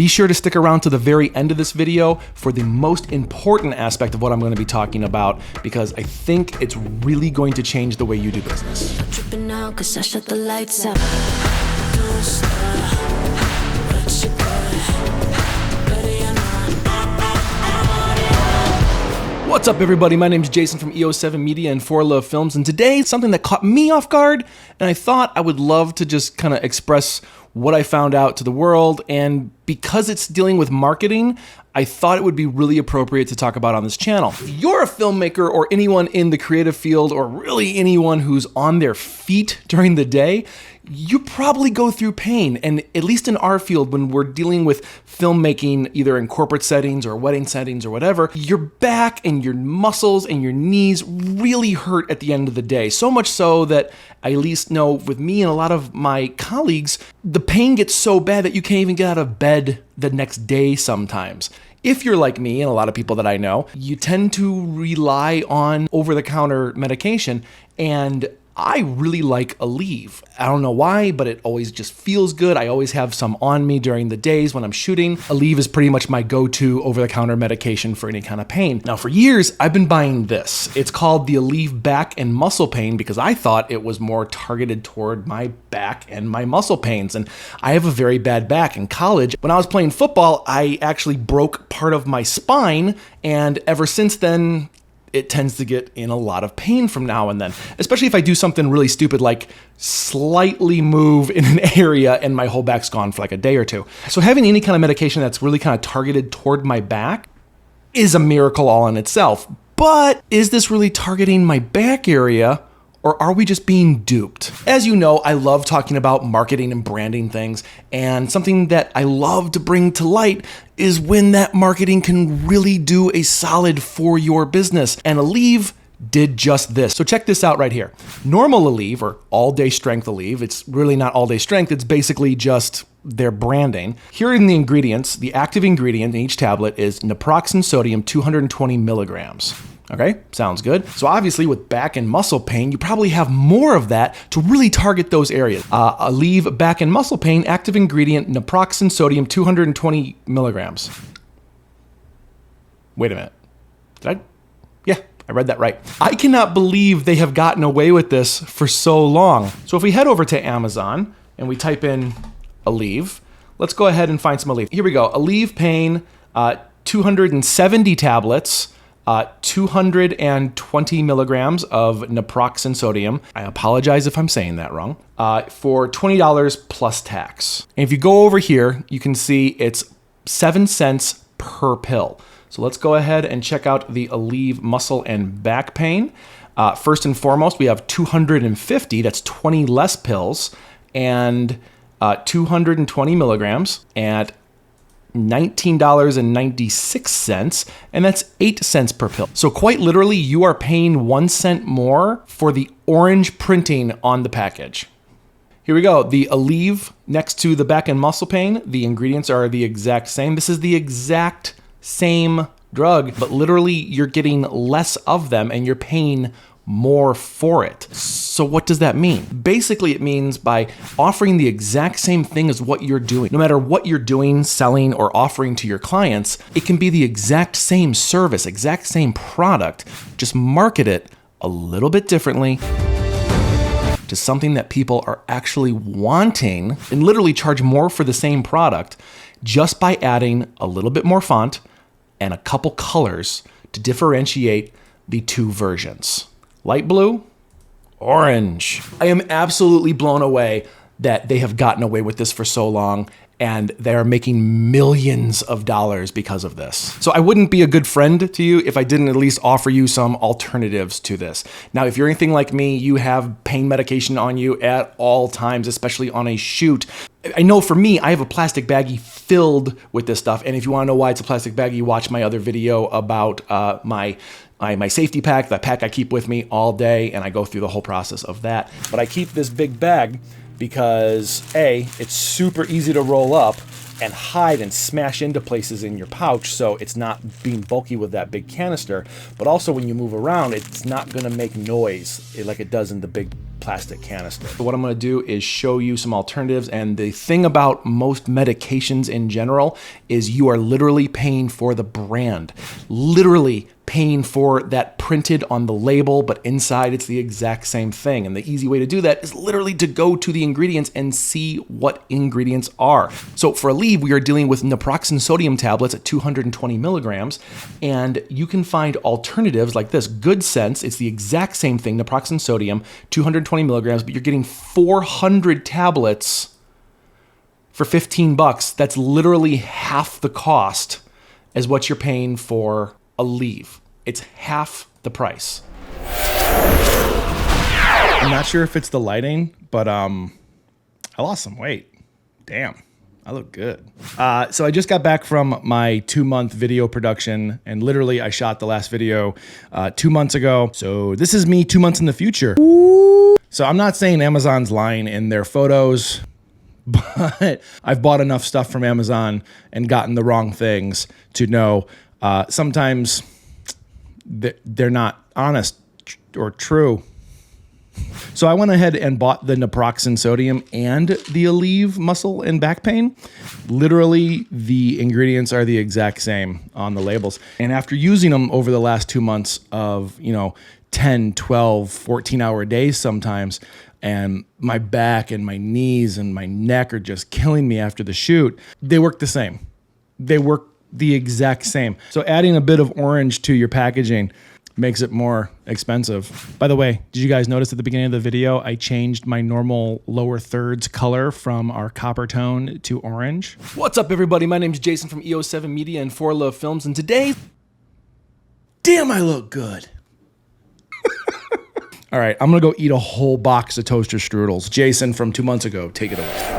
Be sure to stick around to the very end of this video for the most important aspect of what I'm going to be talking about, because I think it's really going to change the way you do business. Tripping out 'cause I shut the lights out. What's up, everybody? My name is Jason from EO7 Media and For Love Films, and today something that caught me off guard, and I thought I would love to just kind of express what I found out to the world. And because it's dealing with marketing, I thought it would be really appropriate to talk about on this channel. If you're a filmmaker or anyone in the creative field, or really anyone who's on their feet during the day, you probably go through pain. And at least in our field, when we're dealing with filmmaking, either in corporate settings or wedding settings or whatever, your back and your muscles and your knees really hurt at the end of the day. So much so that I at least know with me and a lot of my colleagues, the pain gets so bad that you can't even get out of bed the next day sometimes. If you're like me and a lot of people that I know, you tend to rely on over-the-counter medication, and I really like Aleve. I don't know why, but it always just feels good. I always have some on me during the days when I'm shooting. Aleve is pretty much my go-to over-the-counter medication for any kind of pain. Now, for years, I've been buying this. It's called the Aleve Back and Muscle Pain because I thought it was more targeted toward my back and my muscle pains. And I have a very bad back. In college, when I was playing football, I actually broke part of my spine, and ever since then, it tends to get in a lot of pain from now and then, especially if I do something really stupid like slightly move in an area and my whole back's gone for like a day or two. So having any kind of medication that's really kind of targeted toward my back is a miracle all in itself. But is this really targeting my back area, or are we just being duped? As you know, I love talking about marketing and branding things, and something that I love to bring to light is when that marketing can really do a solid for your business. And Aleve did just this. So check this out right here. Normal Aleve, or all-day strength Aleve, it's really not all-day strength, it's basically just their branding. Here in the ingredients, the active ingredient in each tablet is naproxen sodium 220 milligrams. Okay, sounds good. So obviously with back and muscle pain, you probably have more of that to really target those areas. Aleve Back and Muscle Pain, active ingredient, naproxen sodium 220 milligrams. Wait a minute. Yeah, I read that right. I cannot believe they have gotten away with this for so long. So if we head over to Amazon and we type in Aleve, let's go ahead and find some Aleve. Here we go. Aleve Pain, 270 tablets. 220 milligrams of naproxen sodium. I apologize if I'm saying that wrong. For $20 plus tax. And if you go over here, you can see it's 7 cents per pill. So let's go ahead and check out the Aleve Muscle and Back Pain. First and foremost, we have 250, that's 20 less pills, and 220 milligrams at $19.96, and that's 8 cents per pill. So quite literally, you are paying 1 cent more for the orange printing on the package. Here we go. The Aleve next to the Back and Muscle Pain, the ingredients are the exact same. This is the exact same drug, but literally you're getting less of them and you're paying more for it. So what does that mean? Basically, it means by offering the exact same thing as what you're doing, no matter what you're doing, selling, or offering to your clients, it can be the exact same service, exact same product, just market it a little bit differently to something that people are actually wanting, and literally charge more for the same product just by adding a little bit more font and a couple colors to differentiate the two versions. Light blue, orange. I am absolutely blown away that they have gotten away with this for so long, and they are making millions of dollars because of this. So I wouldn't be a good friend to you if I didn't at least offer you some alternatives to this. Now, if you're anything like me, you have pain medication on you at all times, especially on a shoot. I know for me, I have a plastic baggie filled with this stuff, and if you want to know why it's a plastic baggie, watch my other video about my safety pack, the pack I keep with me all day, and I go through the whole process of that. But I keep this big bag because A, it's super easy to roll up and hide and smash into places in your pouch, so it's not being bulky with that big canister. But also when you move around, it's not gonna make noise like it does in the big plastic canister. So what I'm gonna do is show you some alternatives, and the thing about most medications in general is you are literally paying for the brand. Literally paying for that printed on the label, but inside it's the exact same thing. And the easy way to do that is literally to go to the ingredients and see what ingredients are. So for Aleve, we are dealing with naproxen sodium tablets at 220 milligrams, and you can find alternatives like this. Good Sense, it's the exact same thing, naproxen sodium, 220 milligrams, but you're getting 400 tablets for 15 bucks. That's literally half the cost as what you're paying for Aleve. It's half the price. I'm not sure if it's the lighting, but I lost some weight. Damn, I look good. So I just got back from my 2-month video production, and literally I shot the last video 2 months ago. So this is me 2 months in the future. So I'm not saying Amazon's lying in their photos, but I've bought enough stuff from Amazon and gotten the wrong things to know sometimes they're not honest or true. So I went ahead and bought the naproxen sodium and the Aleve muscle and back pain. Literally, the ingredients are the exact same on the labels. And after using them over the last 2 months of, 10, 12, 14-hour days sometimes, and my back and my knees and my neck are just killing me after the shoot, they work the same. They work the exact same. So adding a bit of orange to your packaging makes it more expensive. By the way, did you guys notice at the beginning of the video, I changed my normal lower thirds color from our copper tone to orange? What's up, everybody? My name is Jason from EO7 Media and For Love Films, and today, damn, I look good. All right, I'm gonna go eat a whole box of toaster strudels. Jason from 2 months ago, take it away.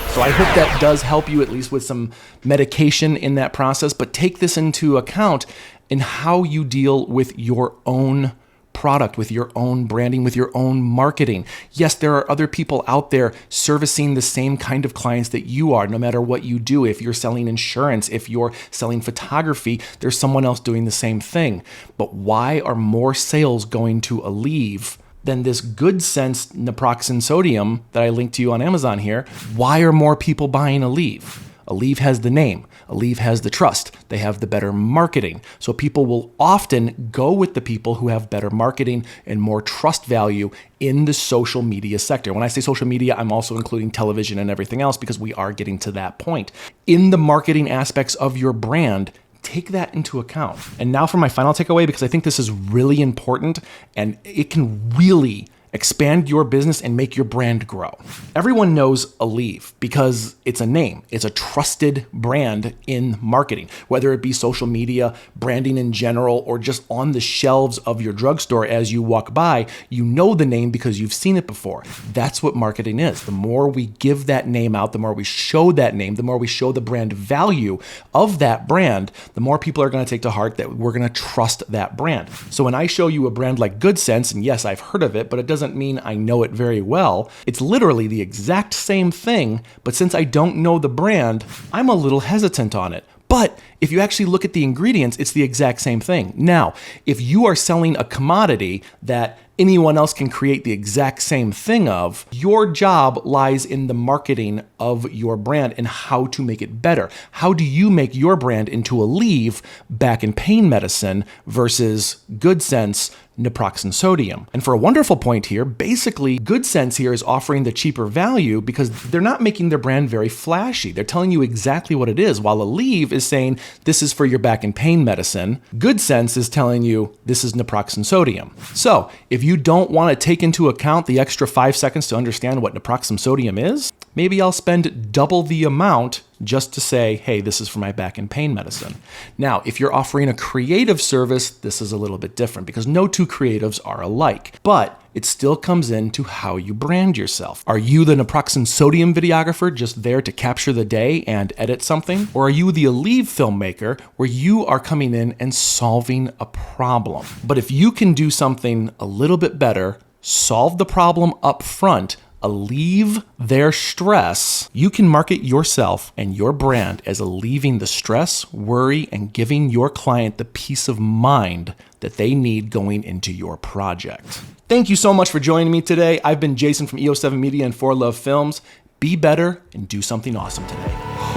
So I hope that does help you at least with some medication in that process, but take this into account in how you deal with your own product, with your own branding, with your own marketing. Yes, there are other people out there servicing the same kind of clients that you are, no matter what you do. If you're selling insurance, if you're selling photography, there's someone else doing the same thing. But why are more sales going to Aleve than this Good Sense naproxen sodium that I linked to you on Amazon here? Why are more people buying Aleve? Aleve has the name. Aleve has the trust. They have the better marketing. So people will often go with the people who have better marketing and more trust value in the social media sector. When I say social media, I'm also including television and everything else because we are getting to that point. In the marketing aspects of your brand, take that into account. And now for my final takeaway, because I think this is really important and it can really expand your business and make your brand grow. Everyone knows Aleve because it's a name. It's a trusted brand in marketing, whether it be social media, branding in general, or just on the shelves of your drugstore as you walk by. You know the name because you've seen it before. That's what marketing is. The more we give that name out, the more we show that name, the more we show the brand value of that brand, the more people are going to take to heart that we're going to trust that brand. So when I show you a brand like Good Sense, and yes, I've heard of it, but it doesn't mean I know it very well. It's literally the exact same thing, but since I don't know the brand, I'm a little hesitant on it. But if you actually look at the ingredients, it's the exact same thing. Now, if you are selling a commodity that anyone else can create the exact same thing of, your job lies in the marketing of your brand and how to make it better. How do you make your brand into Aleve, back and pain medicine, versus Good Sense, naproxen sodium? And for a wonderful point here, basically Good Sense here is offering the cheaper value because they're not making their brand very flashy. They're telling you exactly what it is, while Aleve is saying this is for your back and pain medicine. Good Sense is telling you this is naproxen sodium. So if you don't want to take into account the extra 5 seconds to understand what naproxen sodium is, maybe I'll spend double the amount just to say, hey, this is for my back and pain medicine. Now, if you're offering a creative service, this is a little bit different because no two creatives are alike, but it still comes into how you brand yourself. Are you the naproxen sodium videographer just there to capture the day and edit something? Or are you the Aleve filmmaker where you are coming in and solving a problem? But if you can do something a little bit better, solve the problem up front, alleviate their stress, you can market yourself and your brand as alleviating the stress, worry, and giving your client the peace of mind that they need going into your project. Thank you so much for joining me today. I've been Jason from EO7 Media and For Love Films. Be better and do something awesome today.